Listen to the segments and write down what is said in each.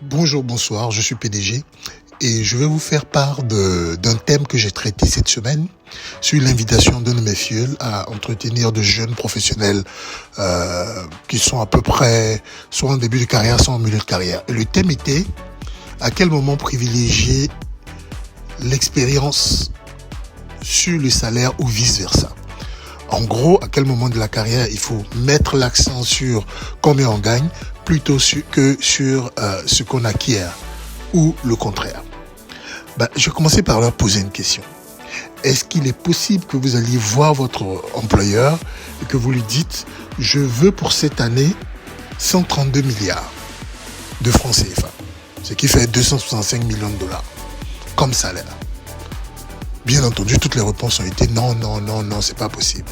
Bonjour, bonsoir, je suis PDG et je vais vous faire part d'un thème que j'ai traité cette semaine sur l'invitation d'un de mes filleuls à entretenir de jeunes professionnels qui sont à peu près soit en début de carrière, soit en milieu de carrière. Et le thème était à quel moment privilégier l'expérience sur le salaire ou vice-versa. En gros, à quel moment de la carrière il faut mettre l'accent sur combien on gagne plutôt que sur ce qu'on acquiert ou le contraire. Je vais commencer par leur poser une question. Est-ce qu'il est possible que vous alliez voir votre employeur et que vous lui dites « Je veux pour cette année 132 milliards de francs CFA », ce qui fait 265 millions de dollars comme salaire. Bien entendu, toutes les réponses ont été non, c'est pas possible.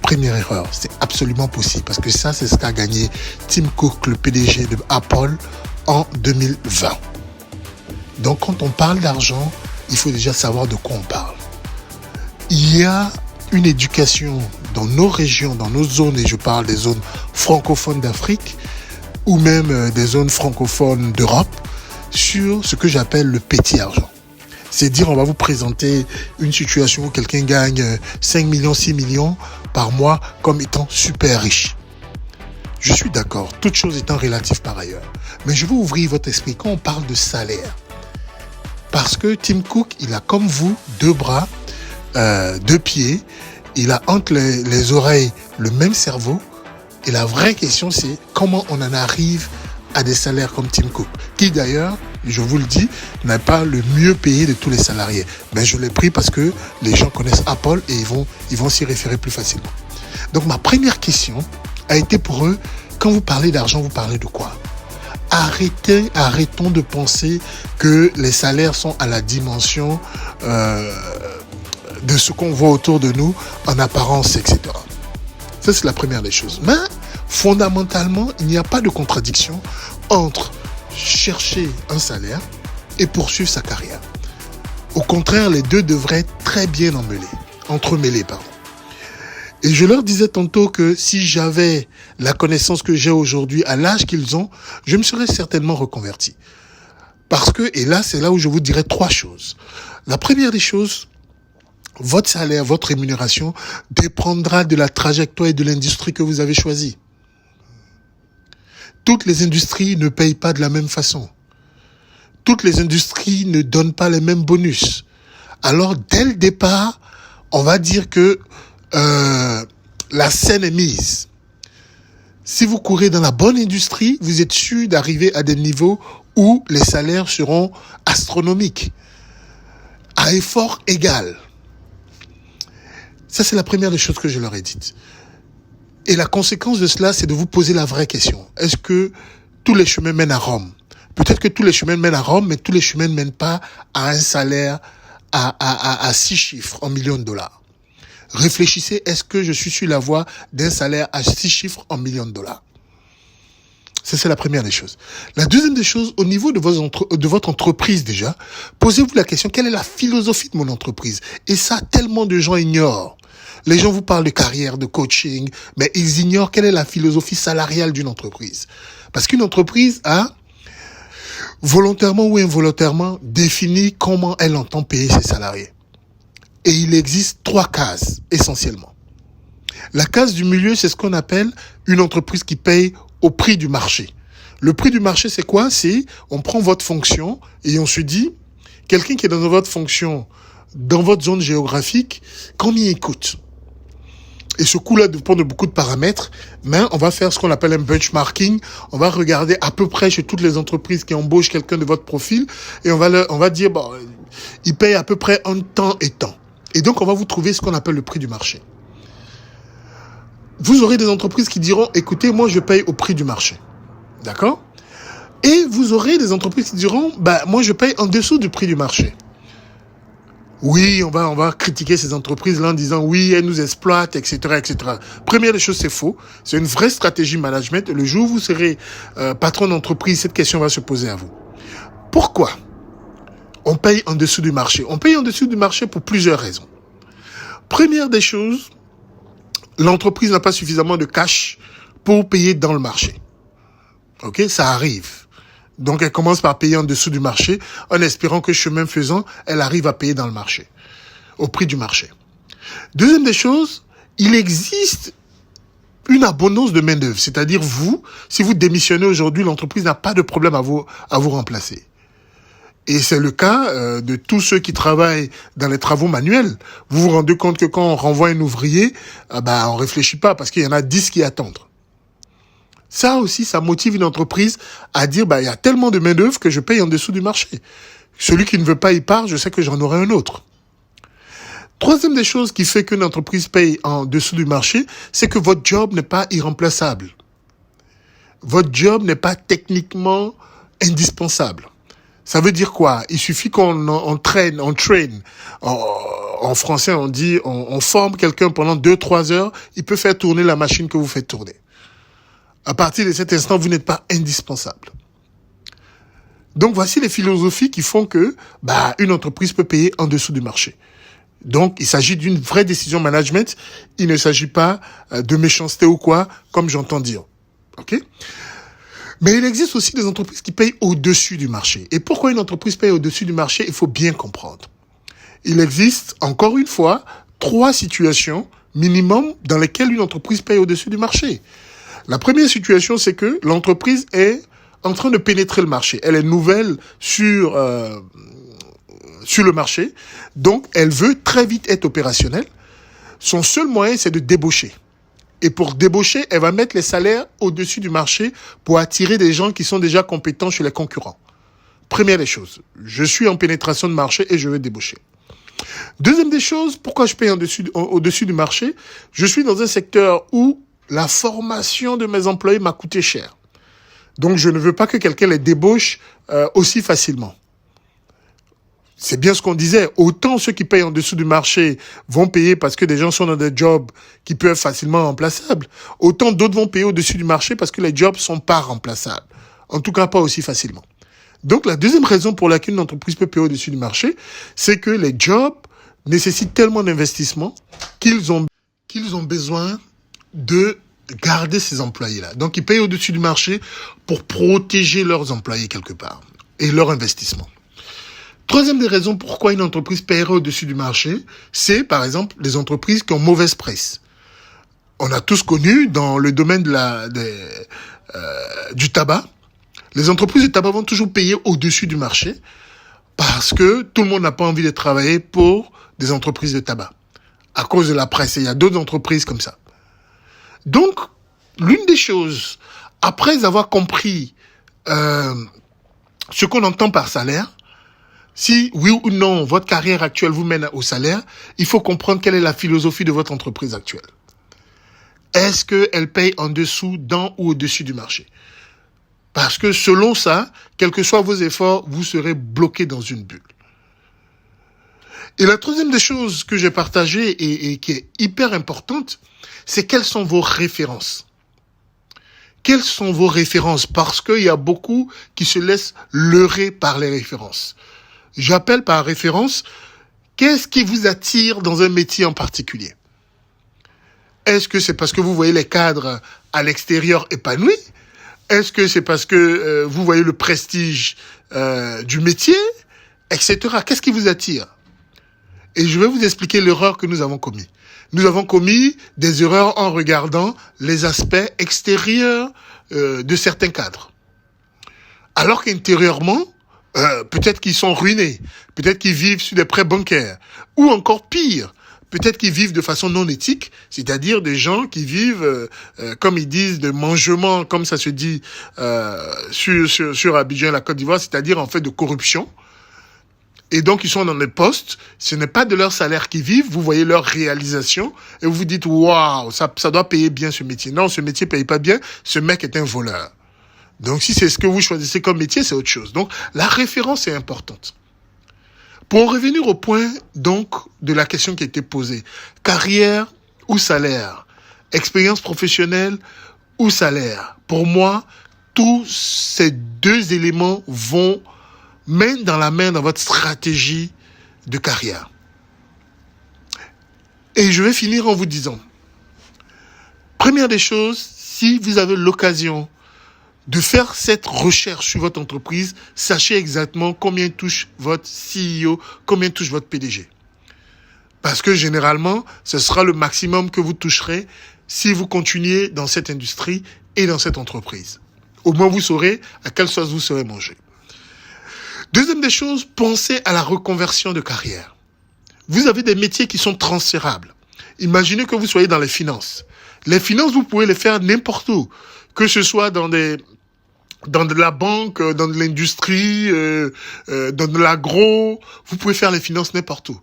Première erreur, c'est absolument possible parce que ça, c'est ce qu'a gagné Tim Cook, le PDG de Apple, en 2020. Donc, quand on parle d'argent, il faut déjà savoir de quoi on parle. Il y a une éducation dans nos régions, dans nos zones, et je parle des zones francophones d'Afrique ou même des zones francophones d'Europe, sur ce que j'appelle le petit argent. C'est dire, on va vous présenter une situation où quelqu'un gagne 5 millions, 6 millions par mois comme étant super riche. Je suis d'accord, toute chose étant relative par ailleurs. Mais je veux ouvrir votre esprit quand on parle de salaire. Parce que Tim Cook, il a comme vous 2 bras, 2 pieds, il a entre les oreilles le même cerveau. Et la vraie question, c'est comment on en arrive à des salaires comme Tim Cook, qui d'ailleurs, je vous le dis, n'est pas le mieux payé de tous les salariés. Mais je l'ai pris parce que les gens connaissent Apple et ils vont s'y référer plus facilement. Donc ma première question a été pour eux, quand vous parlez d'argent, vous parlez de quoi ? Arrêtons de penser que les salaires sont à la dimension de ce qu'on voit autour de nous en apparence, etc. Ça, c'est la première des choses. Mais fondamentalement, il n'y a pas de contradiction entre chercher un salaire et poursuivre sa carrière. Au contraire, les deux devraient être très bien entremêlés. Et je leur disais tantôt que si j'avais la connaissance que j'ai aujourd'hui à l'âge qu'ils ont, je me serais certainement reconverti. Parce que, et là, c'est là où je vous dirais 3 choses. La première des choses, votre salaire, votre rémunération dépendra de la trajectoire et de l'industrie que vous avez choisie. Toutes les industries ne payent pas de la même façon. Toutes les industries ne donnent pas les mêmes bonus. Alors, dès le départ, on va dire que la scène est mise. Si vous courez dans la bonne industrie, vous êtes sûr d'arriver à des niveaux où les salaires seront astronomiques, à effort égal. Ça, c'est la première des choses que je leur ai dites. Et la conséquence de cela, c'est de vous poser la vraie question. Est-ce que tous les chemins mènent à Rome ? Peut-être que tous les chemins mènent à Rome, mais tous les chemins ne mènent pas à un salaire à 6 chiffres en millions de dollars. Réfléchissez, est-ce que je suis sur la voie d'un salaire à 6 chiffres en millions de dollars ? Ça, c'est la première des choses. La deuxième des choses, au niveau de votre entreprise déjà, posez-vous la question, quelle est la philosophie de mon entreprise ? Et ça, tellement de gens ignorent. Les gens vous parlent de carrière, de coaching, mais ils ignorent quelle est la philosophie salariale d'une entreprise. Parce qu'une entreprise a, volontairement ou involontairement, défini comment elle entend payer ses salariés. Et il existe 3 cases, essentiellement. La case du milieu, c'est ce qu'on appelle une entreprise qui paye au prix du marché. Le prix du marché, c'est quoi ? C'est, on prend votre fonction et on se dit, quelqu'un qui est dans votre fonction, dans votre zone géographique, combien il coûte ? Et ce coût-là dépend de beaucoup de paramètres, mais on va faire ce qu'on appelle un benchmarking. On va regarder à peu près chez toutes les entreprises qui embauchent quelqu'un de votre profil et on va dire, il paye à peu près un temps et temps. Et donc, on va vous trouver ce qu'on appelle le prix du marché. Vous aurez des entreprises qui diront, écoutez, moi, je paye au prix du marché. D'accord ? Et vous aurez des entreprises qui diront, moi, je paye en dessous du prix du marché. Oui, on va critiquer ces entreprises-là en disant, oui, elles nous exploitent, etc., etc. Première des choses, c'est faux. C'est une vraie stratégie management. Le jour où vous serez patron d'entreprise, cette question va se poser à vous. Pourquoi on paye en dessous du marché ? On paye en dessous du marché pour plusieurs raisons. Première des choses, l'entreprise n'a pas suffisamment de cash pour payer dans le marché. Ok, ça arrive. Donc, elle commence par payer en dessous du marché, en espérant que chemin faisant, elle arrive à payer dans le marché, au prix du marché. Deuxième des choses, il existe une abondance de main-d'œuvre. C'est-à-dire vous, si vous démissionnez aujourd'hui, l'entreprise n'a pas de problème à vous remplacer. Et c'est le cas de tous ceux qui travaillent dans les travaux manuels. Vous vous rendez compte que quand on renvoie un ouvrier, on réfléchit pas parce qu'il y en a 10 qui attendent. Ça aussi, ça motive une entreprise à dire, il y a tellement de main-d'œuvre que je paye en dessous du marché. Celui qui ne veut pas y part, je sais que j'en aurai un autre. Troisième des choses qui fait qu'une entreprise paye en dessous du marché, c'est que votre job n'est pas irremplaçable. Votre job n'est pas techniquement indispensable. Ça veut dire quoi? Il suffit qu'on traîne. En français, on dit, on forme quelqu'un pendant 2-3 heures, il peut faire tourner la machine que vous faites tourner. À partir de cet instant, vous n'êtes pas indispensable. Donc, voici les philosophies qui font que, une entreprise peut payer en dessous du marché. Donc, il s'agit d'une vraie décision management. Il ne s'agit pas de méchanceté ou quoi, comme j'entends dire. OK? Mais il existe aussi des entreprises qui payent au-dessus du marché. Et pourquoi une entreprise paye au-dessus du marché? Il faut bien comprendre. Il existe, encore une fois, 3 situations minimum dans lesquelles une entreprise paye au-dessus du marché. La première situation, c'est que l'entreprise est en train de pénétrer le marché. Elle est nouvelle sur le marché, donc elle veut très vite être opérationnelle. Son seul moyen, c'est de débaucher. Et pour débaucher, elle va mettre les salaires au-dessus du marché pour attirer des gens qui sont déjà compétents chez les concurrents. Première des choses, je suis en pénétration de marché et je vais débaucher. Deuxième des choses, pourquoi je paye au-dessus du marché? Je suis dans un secteur où la formation de mes employés m'a coûté cher. Donc je ne veux pas que quelqu'un les débauche aussi facilement. C'est bien ce qu'on disait. Autant ceux qui payent en dessous du marché vont payer parce que des gens sont dans des jobs qui peuvent être facilement remplaçables. Autant d'autres vont payer au-dessus du marché parce que les jobs sont pas remplaçables. En tout cas, pas aussi facilement. Donc, la deuxième raison pour laquelle une entreprise peut payer au-dessus du marché, c'est que les jobs nécessitent tellement d'investissement qu'ils ont besoin de garder ces employés-là. Donc, ils payent au-dessus du marché pour protéger leurs employés quelque part et leur investissement. Troisième des raisons pourquoi une entreprise paierait au-dessus du marché, c'est par exemple les entreprises qui ont mauvaise presse. On a tous connu dans le domaine du tabac, les entreprises de tabac vont toujours payer au-dessus du marché parce que tout le monde n'a pas envie de travailler pour des entreprises de tabac à cause de la presse. Et il y a d'autres entreprises comme ça. Donc, l'une des choses, après avoir compris ce qu'on entend par salaire, si oui ou non votre carrière actuelle vous mène au salaire, il faut comprendre quelle est la philosophie de votre entreprise actuelle. Est-ce qu'elle paye en dessous, dans ou au-dessus du marché? Parce que selon ça, quels que soient vos efforts, vous serez bloqué dans une bulle. Et la troisième des choses que j'ai partagées et qui est hyper importante, c'est quelles sont vos références. Quelles sont vos références? Parce qu'il y a beaucoup qui se laissent leurrer par les références. J'appelle par référence, qu'est-ce qui vous attire dans un métier en particulier? Est-ce que c'est parce que vous voyez les cadres à l'extérieur épanouis? Est-ce que c'est parce que vous voyez le prestige du métier, etc. Qu'est-ce qui vous attire? Et je vais vous expliquer l'erreur que nous avons commis. Nous avons commis des erreurs en regardant les aspects extérieurs de certains cadres. Alors qu'intérieurement, peut-être qu'ils sont ruinés, peut-être qu'ils vivent sur des prêts bancaires, ou encore pire, peut-être qu'ils vivent de façon non éthique, c'est-à-dire des gens qui vivent, comme ils disent, de mangement, comme ça se dit sur Abidjan, la Côte d'Ivoire, c'est-à-dire en fait de corruption. Et donc, ils sont dans des postes, ce n'est pas de leur salaire qu'ils vivent, vous voyez leur réalisation, et vous vous dites, waouh, ça doit payer bien ce métier. Non, ce métier ne paye pas bien, ce mec est un voleur. Donc, si c'est ce que vous choisissez comme métier, c'est autre chose. Donc, la référence est importante. Pour en revenir au point, donc, de la question qui a été posée, carrière ou salaire, expérience professionnelle ou salaire, pour moi, tous ces deux éléments vont main dans la main dans votre stratégie de carrière. Et je vais finir en vous disant, première des choses, si vous avez l'occasion de faire cette recherche sur votre entreprise. Sachez exactement combien touche votre CEO, combien touche votre PDG. Parce que généralement, ce sera le maximum que vous toucherez si vous continuez dans cette industrie et dans cette entreprise. Au moins, vous saurez à quelle sauce vous serez mangé. Deuxième des choses, pensez à la reconversion de carrière. Vous avez des métiers qui sont transférables. Imaginez que vous soyez dans les finances. Les finances, vous pouvez les faire n'importe où. Que ce soit dans de la banque, dans de l'industrie, dans de l'agro, vous pouvez faire les finances n'importe où.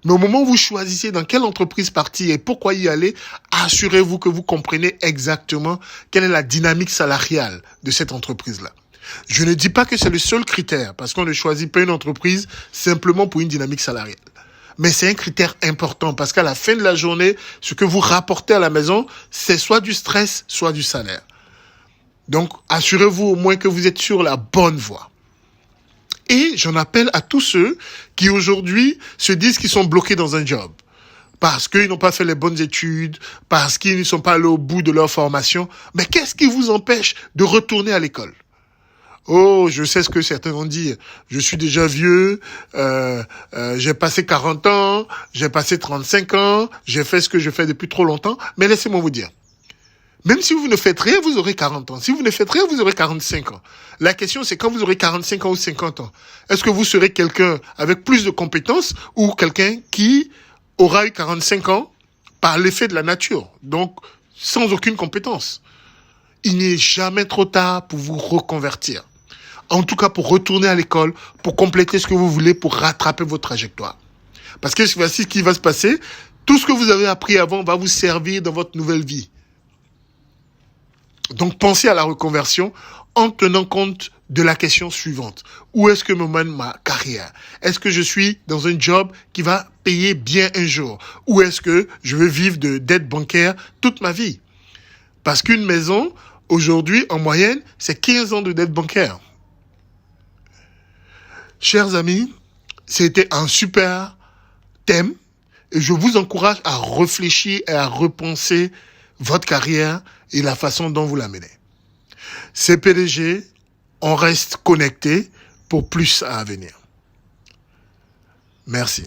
Mais au moment où vous choisissez dans quelle entreprise partir et pourquoi y aller, assurez-vous que vous comprenez exactement quelle est la dynamique salariale de cette entreprise-là. Je ne dis pas que c'est le seul critère, parce qu'on ne choisit pas une entreprise simplement pour une dynamique salariale. Mais c'est un critère important, parce qu'à la fin de la journée, ce que vous rapportez à la maison, c'est soit du stress, soit du salaire. Donc, assurez-vous au moins que vous êtes sur la bonne voie. Et j'en appelle à tous ceux qui aujourd'hui se disent qu'ils sont bloqués dans un job. Parce qu'ils n'ont pas fait les bonnes études, parce qu'ils ne sont pas allés au bout de leur formation. Mais qu'est-ce qui vous empêche de retourner à l'école ? Oh, je sais ce que certains vont dire. Je suis déjà vieux, j'ai passé 40 ans, j'ai passé 35 ans, j'ai fait ce que je fais depuis trop longtemps. Mais laissez-moi vous dire. Même si vous ne faites rien, vous aurez 40 ans. Si vous ne faites rien, vous aurez 45 ans. La question, c'est quand vous aurez 45 ans ou 50 ans. Est-ce que vous serez quelqu'un avec plus de compétences ou quelqu'un qui aura eu 45 ans par l'effet de la nature, donc sans aucune compétence? Il n'est jamais trop tard pour vous reconvertir. En tout cas, pour retourner à l'école, pour compléter ce que vous voulez, pour rattraper votre trajectoire. Parce que voici ce qui va se passer. Tout ce que vous avez appris avant va vous servir dans votre nouvelle vie. Donc, pensez à la reconversion en tenant compte de la question suivante. Où est-ce que me mène ma carrière? Est-ce que je suis dans un job qui va payer bien un jour? Ou est-ce que je veux vivre de dette bancaire toute ma vie? Parce qu'une maison, aujourd'hui, en moyenne, c'est 15 ans de dette bancaire. Chers amis, c'était un super thème et je vous encourage à réfléchir et à repenser votre carrière et la façon dont vous la menez. C'est PDG, on reste connecté pour plus à venir. Merci.